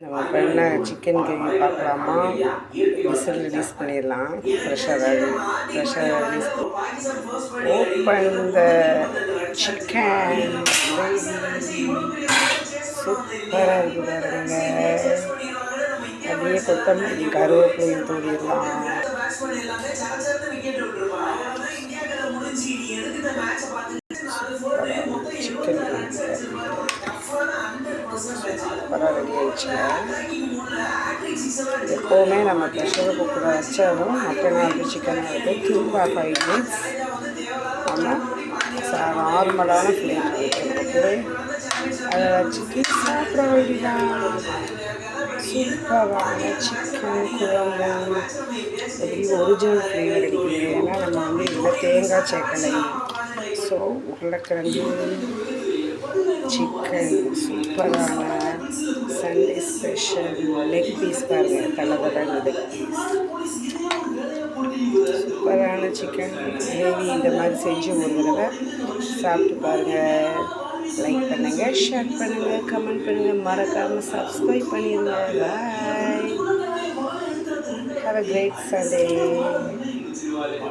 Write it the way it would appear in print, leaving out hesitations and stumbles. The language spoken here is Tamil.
நம்ம பண்ண சிக்கன் கிரேவி பார்க்கலாமா? விசில் ரிலீஸ் பண்ணிடலாம். Pressure release. Open the chicken gravy. சூப்பராக இருக்குது பாருங்க. அப்படியே கொத்தமல்லி கருவேப்பிலையும் தூவிடலாம். சிக்கன் சூப்பராக ரெடி ஆயிடுச்சுங்க. எப்போவுமே நம்ம ப்ரெஷர் குக்கரை வச்சாலும் மட்டனாக இருக்குது சிக்கனாக இருக்குது 2 to 5 minutes நம்ம நார்மலான ஃப்ளேம் வைக்கிறதுக்கு அதை வச்சுட்டு சாப்பிட வேண்டியதான். சூப்பரான சிக்கன் குழம்பு எப்படி ஒரிஜினல் ஃப்ளேவர் அடிக்குது. ஏன்னா நம்ம இதில் தேங்காய் சேர்க்கலை. ஸோ உருளைக்கிழங்கு சிக்கன் சூப்பரான சண்டே ஸ்பெஷல் லெக் பீஸ் பாருங்கள். தலை லெக் பீஸ் சூப்பரான சிக்கன் கிரேவி. இந்த மாதிரி செஞ்சு ஒரு தடவை சாப்பிட்டு பாருங்கள். லைக் பண்ணுங்கள், ஷேர் பண்ணுங்கள், கமெண்ட் பண்ணுங்கள், மறக்காமல் சப்ஸ்கிரைப் பண்ணிடுங்க. Bye. Have a great Sunday.